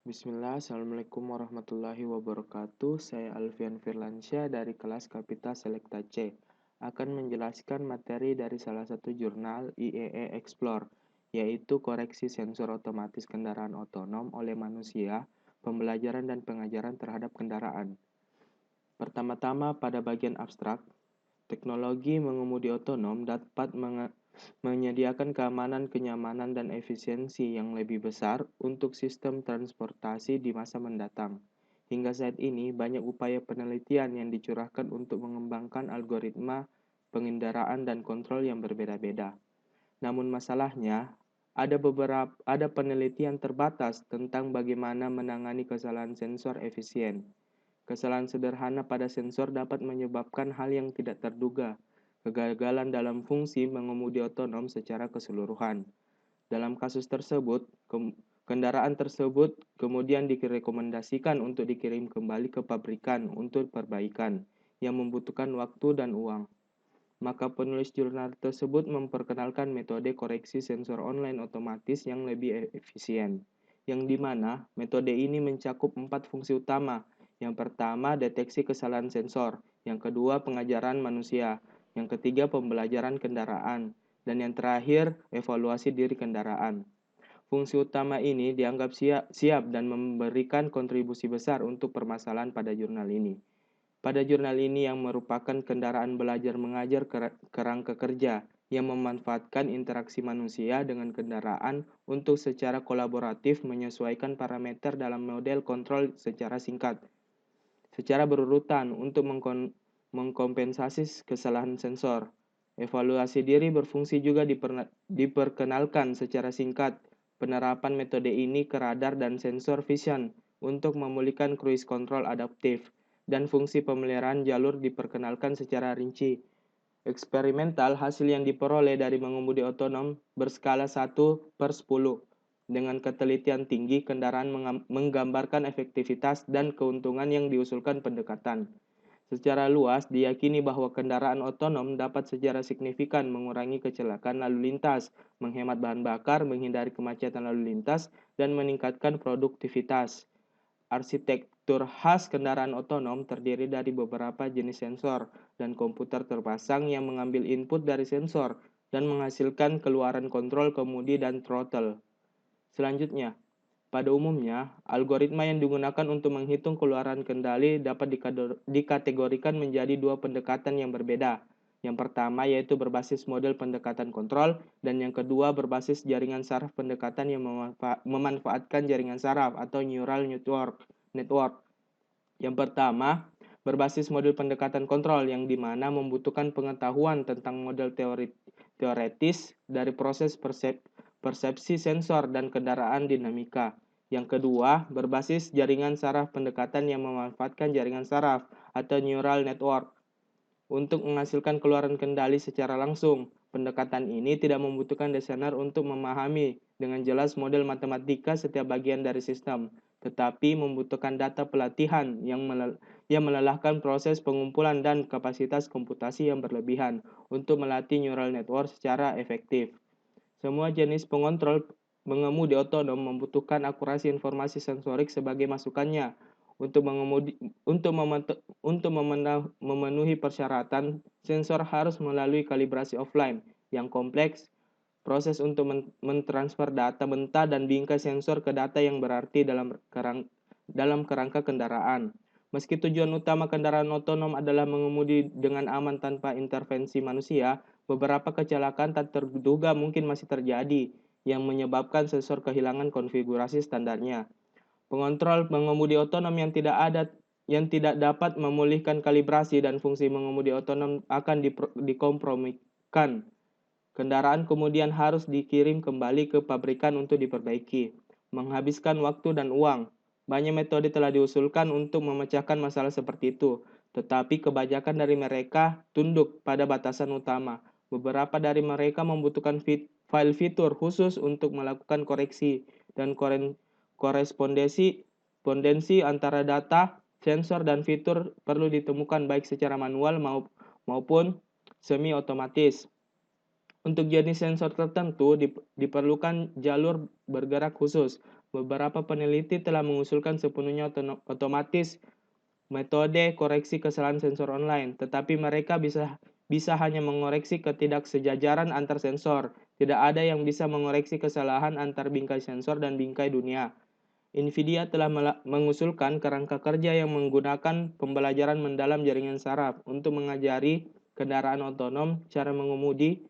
Bismillah, Assalamualaikum warahmatullahi wabarakatuh. Saya Alfian Firlansyah dari kelas Kapita Selekta C. Akan menjelaskan materi dari salah satu jurnal IEE Explore, yaitu koreksi sensor otomatis kendaraan otonom oleh manusia, pembelajaran dan pengajaran terhadap kendaraan. Pertama-tama pada bagian abstrak, teknologi mengemudi otonom dapat menyediakan keamanan, kenyamanan, dan efisiensi yang lebih besar untuk sistem transportasi di masa mendatang. Hingga saat ini, banyak upaya penelitian yang dicurahkan untuk mengembangkan algoritma pengendaraan dan kontrol yang berbeda-beda. Namun masalahnya, ada penelitian terbatas tentang bagaimana menangani kesalahan sensor efisien. Kesalahan sederhana pada sensor dapat menyebabkan hal yang tidak terduga, kegagalan dalam fungsi mengemudi otonom secara keseluruhan. Dalam kasus tersebut, kendaraan tersebut kemudian direkomendasikan untuk dikirim kembali ke pabrikan untuk perbaikan, yang membutuhkan waktu dan uang. Maka penulis jurnal tersebut memperkenalkan metode koreksi sensor online otomatis yang lebih efisien, yang dimana metode ini mencakup 4 fungsi utama. Yang pertama, deteksi kesalahan sensor. Yang kedua, pengajaran manusia. Yang ketiga, pembelajaran kendaraan. Dan yang terakhir, evaluasi diri kendaraan. Fungsi utama ini dianggap siap dan memberikan kontribusi besar untuk permasalahan pada jurnal ini. Pada jurnal ini yang merupakan kendaraan belajar mengajar kerangka kerja yang memanfaatkan interaksi manusia dengan kendaraan untuk secara kolaboratif menyesuaikan parameter dalam model kontrol secara singkat, secara berurutan untuk mengkompensasi kesalahan sensor. Evaluasi diri berfungsi juga diperkenalkan secara singkat. Penerapan metode ini ke radar dan sensor vision untuk memulihkan cruise control adaptif, dan fungsi pemeliharaan jalur diperkenalkan secara rinci. Eksperimental, hasil yang diperoleh dari mengemudi otonom berskala 1/10. Dengan ketelitian tinggi, kendaraan menggambarkan efektivitas dan keuntungan yang diusulkan pendekatan. Secara luas, diyakini bahwa kendaraan otonom dapat secara signifikan mengurangi kecelakaan lalu lintas, menghemat bahan bakar, menghindari kemacetan lalu lintas, dan meningkatkan produktivitas. Arsitektur khas kendaraan otonom terdiri dari beberapa jenis sensor dan komputer terpasang yang mengambil input dari sensor dan menghasilkan keluaran kontrol kemudi dan throttle. Selanjutnya, pada umumnya, algoritma yang digunakan untuk menghitung keluaran kendali dapat dikategorikan menjadi dua pendekatan yang berbeda. Yang pertama yaitu berbasis model pendekatan kontrol, dan yang kedua berbasis jaringan saraf pendekatan yang memanfaatkan jaringan saraf atau neural network. Yang pertama, berbasis model pendekatan kontrol yang dimana membutuhkan pengetahuan tentang model teoretis dari proses persepsi sensor dan kendaraan dinamika. Yang kedua, berbasis jaringan saraf pendekatan yang memanfaatkan jaringan saraf atau neural network untuk menghasilkan keluaran kendali secara langsung. Pendekatan ini tidak membutuhkan desainer untuk memahami dengan jelas model matematika setiap bagian dari sistem, tetapi membutuhkan data pelatihan yang melelahkan proses pengumpulan dan kapasitas komputasi yang berlebihan untuk melatih neural network secara efektif. Semua jenis pengontrol mengemudi otonom membutuhkan akurasi informasi sensorik sebagai masukannya. Untuk memenuhi persyaratan, sensor harus melalui kalibrasi offline yang kompleks, proses untuk mentransfer data mentah dan bingkai sensor ke data yang berarti dalam kerangka kendaraan. Meski tujuan utama kendaraan otonom adalah mengemudi dengan aman tanpa intervensi manusia, beberapa kecelakaan tak terduga mungkin masih terjadi yang menyebabkan sensor kehilangan konfigurasi standarnya. Pengontrol mengemudi otonom yang tidak dapat memulihkan kalibrasi dan fungsi mengemudi otonom akan dikompromikan. Kendaraan kemudian harus dikirim kembali ke pabrikan untuk diperbaiki, menghabiskan waktu dan uang. Banyak metode telah diusulkan untuk memecahkan masalah seperti itu, tetapi kebanyakan dari mereka tunduk pada batasan utama. Beberapa dari mereka membutuhkan file fitur khusus untuk melakukan koreksi dan korespondensi antara data, sensor, dan fitur perlu ditemukan baik secara manual maupun semi otomatis. Untuk jenis sensor tertentu diperlukan jalur bergerak khusus. Beberapa peneliti telah mengusulkan sepenuhnya otomatis metode koreksi kesalahan sensor online, tetapi mereka bisa hanya mengoreksi ketidaksejajaran antar sensor. Tidak ada yang bisa mengoreksi kesalahan antar bingkai sensor dan bingkai dunia. NVIDIA telah mengusulkan kerangka kerja yang menggunakan pembelajaran mendalam jaringan saraf untuk mengajari kendaraan otonom cara mengemudi.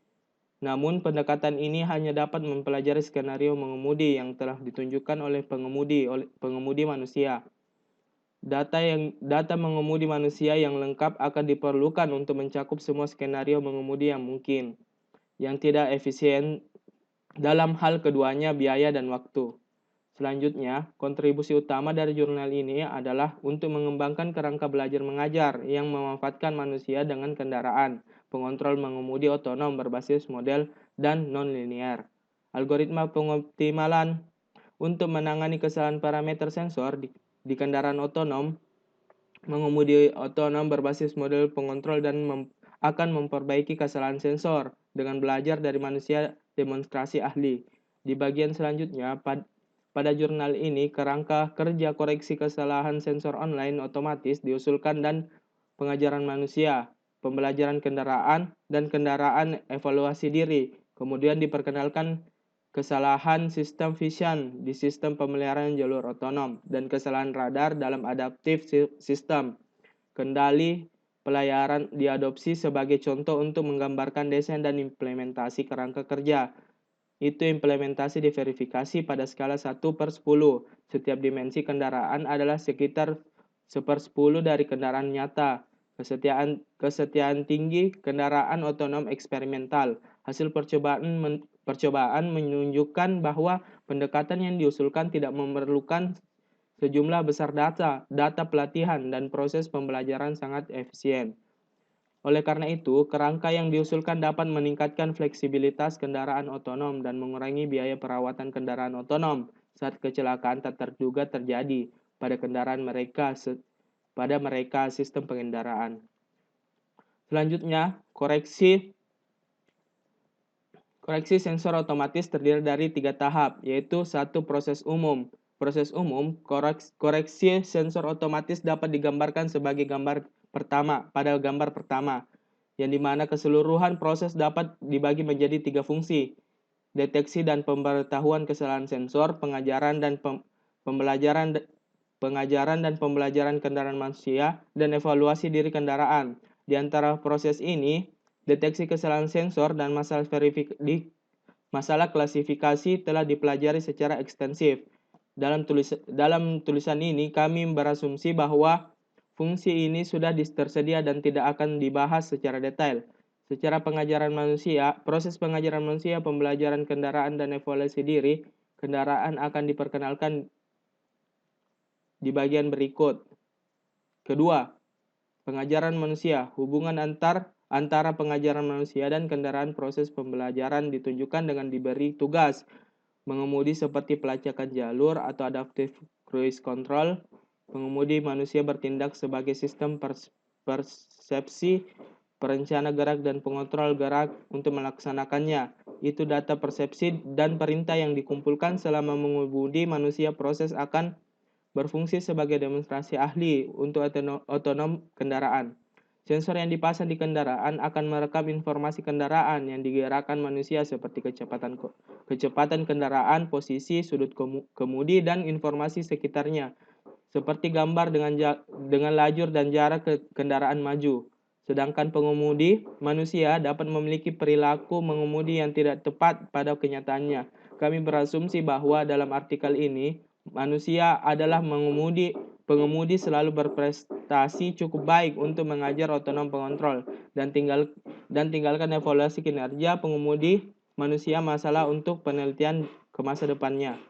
Namun, pendekatan ini hanya dapat mempelajari skenario mengemudi yang telah ditunjukkan oleh pengemudi manusia. Data mengemudi manusia yang lengkap akan diperlukan untuk mencakup semua skenario mengemudi yang mungkin, yang tidak efisien dalam hal keduanya biaya dan waktu. Selanjutnya, kontribusi utama dari jurnal ini adalah untuk mengembangkan kerangka belajar mengajar yang memanfaatkan manusia dengan kendaraan, pengontrol mengemudi otonom berbasis model dan non-linear. Algoritma pengoptimalan untuk menangani kesalahan parameter sensor di kendaraan otonom, mengemudi otonom berbasis model pengontrol dan akan memperbaiki kesalahan sensor dengan belajar dari manusia demonstrasi ahli. Di bagian selanjutnya, pada jurnal ini, kerangka kerja koreksi kesalahan sensor online otomatis diusulkan dan pengajaran manusia, pembelajaran kendaraan, dan kendaraan evaluasi diri. Kemudian diperkenalkan kesalahan sistem vision di sistem pemeliharaan jalur otonom dan kesalahan radar dalam adaptive system. Kendali pelayaran diadopsi sebagai contoh untuk menggambarkan desain dan implementasi kerangka kerja. Itu implementasi diverifikasi pada skala 1/10. Setiap dimensi kendaraan adalah sekitar 1/10 dari kendaraan nyata. Kesetiaan tinggi kendaraan otonom eksperimental. Hasil percobaan menunjukkan bahwa pendekatan yang diusulkan tidak memerlukan sejumlah besar data pelatihan dan proses pembelajaran sangat efisien. Oleh karena itu, kerangka yang diusulkan dapat meningkatkan fleksibilitas kendaraan otonom dan mengurangi biaya perawatan kendaraan otonom saat kecelakaan tak terduga terjadi pada kendaraan mereka sistem pengendaraan. Selanjutnya, koreksi sensor otomatis terdiri dari 3 tahap, yaitu 1. Proses umum. Proses umum, koreksi sensor otomatis dapat digambarkan sebagai gambar pertama, yang dimana keseluruhan proses dapat dibagi menjadi 3 fungsi: deteksi dan pemberitahuan kesalahan sensor, pengajaran dan pembelajaran kendaraan manusia, dan evaluasi diri kendaraan. Di antara proses ini, deteksi kesalahan sensor dan masalah klasifikasi telah dipelajari secara ekstensif. Dalam tulisan ini, kami berasumsi bahwa fungsi ini sudah tersedia dan tidak akan dibahas secara detail. Secara proses pengajaran manusia, pembelajaran kendaraan, dan evaluasi diri kendaraan akan diperkenalkan di bagian berikut. Kedua, pengajaran manusia. Hubungan antara pengajaran manusia dan kendaraan. Proses pembelajaran ditunjukkan dengan diberi tugas mengemudi seperti pelacakan jalur atau adaptive cruise control. Pengemudi manusia bertindak sebagai sistem persepsi, perencana gerak, dan pengontrol gerak untuk melaksanakannya. Itu data persepsi dan perintah yang dikumpulkan selama mengemudi manusia. Proses akan berfungsi sebagai demonstrasi ahli untuk otonom kendaraan. Sensor yang dipasang di kendaraan akan merekam informasi kendaraan yang digerakkan manusia seperti kecepatan kendaraan, posisi, sudut kemudi, dan informasi sekitarnya, seperti gambar dengan lajur dan jarak kendaraan maju. Sedangkan pengemudi manusia dapat memiliki perilaku mengemudi yang tidak tepat pada kenyataannya. Kami berasumsi bahwa dalam artikel ini, manusia adalah pengemudi selalu berprestasi cukup baik untuk mengajar otonom pengontrol dan tinggalkan evaluasi kinerja pengemudi manusia masalah untuk penelitian ke masa depannya.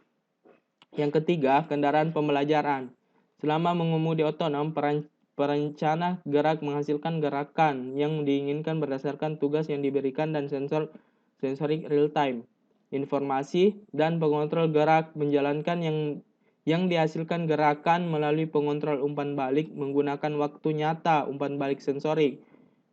Yang ketiga, kendaraan pembelajaran. Selama mengemudi otonom, perencana gerak menghasilkan gerakan yang diinginkan berdasarkan tugas yang diberikan dan sensorik real time. Informasi dan pengontrol gerak menjalankan yang dihasilkan gerakan melalui pengontrol umpan balik menggunakan waktu nyata umpan balik sensorik.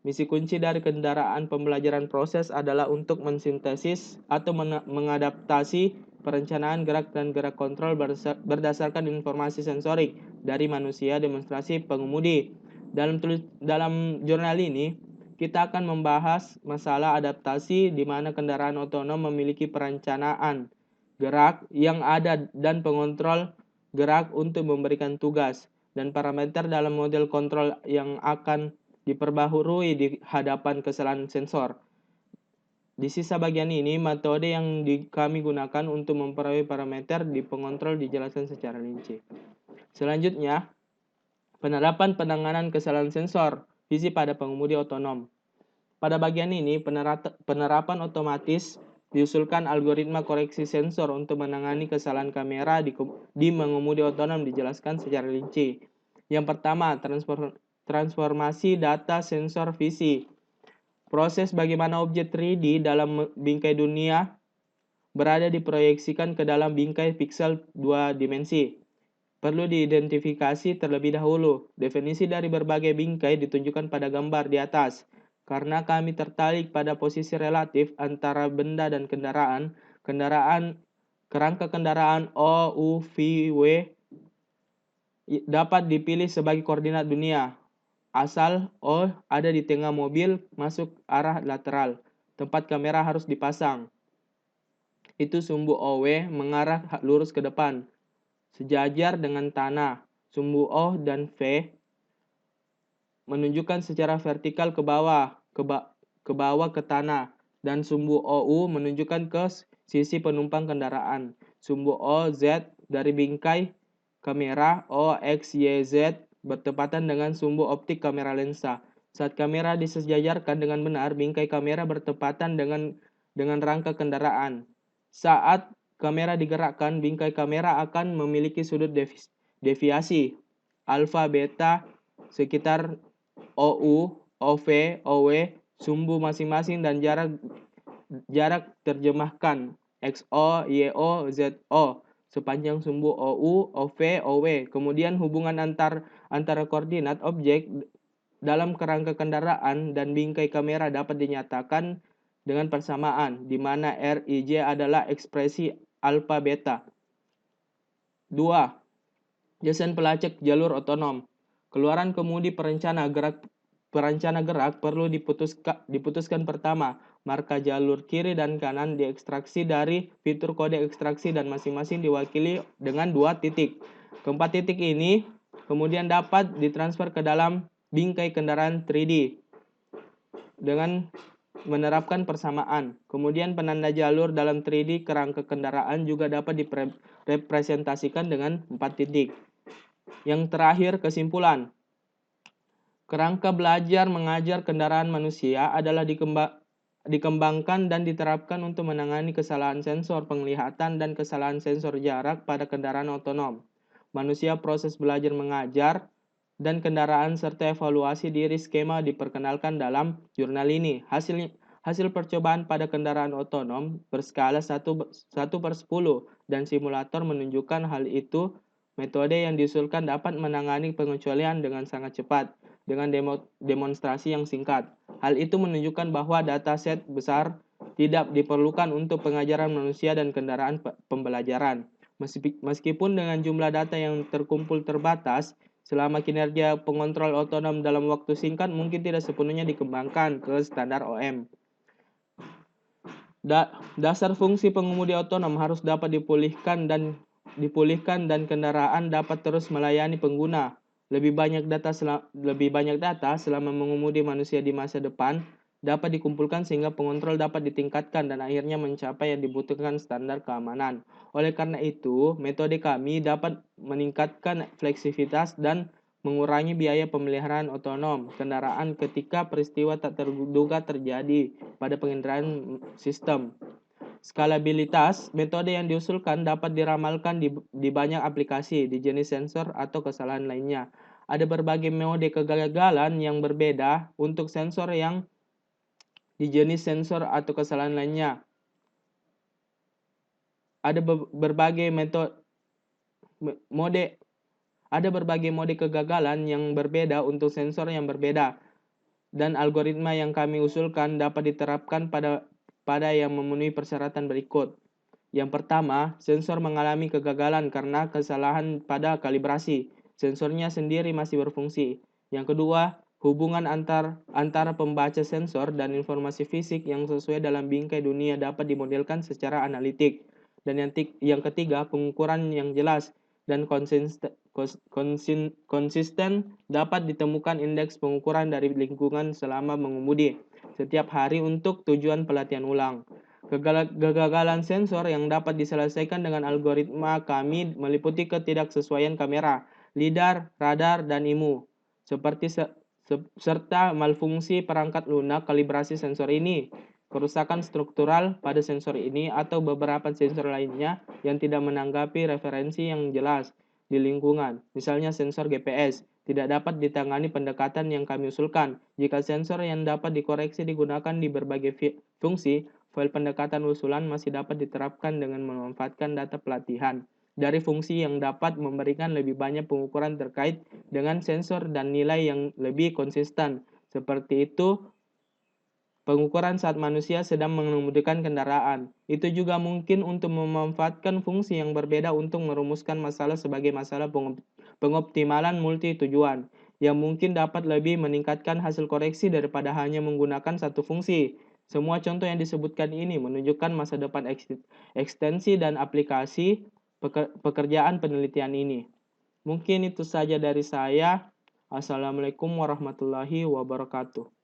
Misi kunci dari kendaraan pembelajaran proses adalah untuk mensintesis atau mengadaptasi perencanaan gerak dan gerak kontrol berdasarkan informasi sensorik dari manusia demonstrasi pengemudi. Dalam jurnal ini, kita akan membahas masalah adaptasi di mana kendaraan otonom memiliki perencanaan gerak yang ada dan pengontrol gerak untuk memberikan tugas dan parameter dalam model kontrol yang akan diperbaharui di hadapan kesalahan sensor. Di sisa bagian ini, metode yang kami gunakan untuk memperoleh parameter di pengontrol dijelaskan secara rinci. Selanjutnya, penerapan penanganan kesalahan sensor visi pada pengemudi otonom. Pada bagian ini, penerapan otomatis diusulkan algoritma koreksi sensor untuk menangani kesalahan kamera di mengemudi otonom dijelaskan secara rinci. Yang pertama, transformasi data sensor visi. Proses bagaimana objek 3D dalam bingkai dunia berada diproyeksikan ke dalam bingkai piksel 2 dimensi. Perlu diidentifikasi terlebih dahulu. Definisi dari berbagai bingkai ditunjukkan pada gambar di atas. Karena kami tertarik pada posisi relatif antara benda dan kerangka kendaraan O, U, V, W dapat dipilih sebagai koordinat dunia. Asal O ada di tengah mobil masuk arah lateral. Tempat kamera harus dipasang. Itu sumbu OW mengarah lurus ke depan. Sejajar dengan tanah. Sumbu O dan V menunjukkan secara vertikal ke bawah ke tanah. Dan sumbu OU menunjukkan ke sisi penumpang kendaraan. Sumbu OZ dari bingkai kamera O, X, Y, Z bertepatan dengan sumbu optik kamera lensa. Saat kamera disejajarkan dengan benar, bingkai kamera bertepatan dengan rangka kendaraan. Saat kamera digerakkan, bingkai kamera akan memiliki sudut deviasi alfa beta sekitar OU, OV, OW, sumbu masing-masing dan jarak terjemahkan XO, YO, ZO sepanjang sumbu OU, OV, OW. Kemudian hubungan antara koordinat objek dalam kerangka kendaraan dan bingkai kamera dapat dinyatakan dengan persamaan, di mana RIJ adalah ekspresi alfa beta. 2. Desain pelacak jalur otonom. Keluaran kemudi perencana gerak perlu diputuskan pertama. Marka jalur kiri dan kanan diekstraksi dari fitur kode ekstraksi dan masing-masing diwakili dengan 2 titik. Keempat titik ini kemudian dapat ditransfer ke dalam bingkai kendaraan 3D dengan menerapkan persamaan. Kemudian penanda jalur dalam 3D kerangka kendaraan juga dapat direpresentasikan dengan 4 titik. Yang terakhir, kesimpulan. Kerangka belajar mengajar kendaraan manusia adalah dikembangkan dan diterapkan untuk menangani kesalahan sensor penglihatan dan kesalahan sensor jarak pada kendaraan otonom. Manusia proses belajar mengajar dan kendaraan serta evaluasi diri skema diperkenalkan dalam jurnal ini. Hasil percobaan pada kendaraan otonom berskala 1/10 dan simulator menunjukkan hal itu. Metode yang diusulkan dapat menangani pengecualian dengan sangat cepat dengan demonstrasi yang singkat. Hal itu menunjukkan bahwa dataset besar tidak diperlukan untuk pengajaran manusia dan kendaraan pembelajaran. Meskipun dengan jumlah data yang terkumpul terbatas, selama kinerja pengontrol otonom dalam waktu singkat mungkin tidak sepenuhnya dikembangkan ke standar OM. Dasar fungsi pengemudi otonom harus dapat dipulihkan dan kendaraan dapat terus melayani pengguna. Lebih banyak data selama mengemudi manusia di masa depan dapat dikumpulkan sehingga pengontrol dapat ditingkatkan dan akhirnya mencapai yang dibutuhkan standar keamanan. Oleh karena itu, metode kami dapat meningkatkan fleksibilitas dan mengurangi biaya pemeliharaan otonom kendaraan ketika peristiwa tak terduga terjadi pada pengendaraan sistem. Skalabilitas, metode yang diusulkan dapat diramalkan di banyak aplikasi, di jenis sensor atau kesalahan lainnya. Ada berbagai mode kegagalan yang berbeda untuk sensor yang di jenis sensor atau kesalahan lainnya. Ada berbagai mode kegagalan yang berbeda untuk sensor yang berbeda. Dan algoritma yang kami usulkan dapat diterapkan pada yang memenuhi persyaratan berikut. Yang pertama, sensor mengalami kegagalan karena kesalahan pada kalibrasi. Sensornya sendiri masih berfungsi. Yang kedua, hubungan antara pembaca sensor dan informasi fisik yang sesuai dalam bingkai dunia dapat dimodelkan secara analitik. Dan yang ketiga, pengukuran yang jelas dan konsisten dapat ditemukan indeks pengukuran dari lingkungan selama mengemudi setiap hari untuk tujuan pelatihan ulang. Kegagalan sensor yang dapat diselesaikan dengan algoritma kami meliputi ketidaksesuaian kamera, lidar, radar, dan IMU, serta malfungsi perangkat lunak kalibrasi sensor ini, kerusakan struktural pada sensor ini, atau beberapa sensor lainnya yang tidak menanggapi referensi yang jelas di lingkungan, misalnya sensor GPS, tidak dapat ditangani pendekatan yang kami usulkan. Jika sensor yang dapat dikoreksi digunakan di berbagai fungsi, file pendekatan usulan masih dapat diterapkan dengan memanfaatkan data pelatihan dari fungsi yang dapat memberikan lebih banyak pengukuran terkait dengan sensor dan nilai yang lebih konsisten. Seperti itu, pengukuran saat manusia sedang mengemudikan kendaraan. Itu juga mungkin untuk memanfaatkan fungsi yang berbeda untuk merumuskan masalah sebagai masalah pengoptimalan multi tujuan, yang mungkin dapat lebih meningkatkan hasil koreksi daripada hanya menggunakan satu fungsi. Semua contoh yang disebutkan ini menunjukkan masa depan ekstensi dan aplikasi pekerjaan penelitian ini. Mungkin itu saja dari saya. Assalamualaikum warahmatullahi wabarakatuh.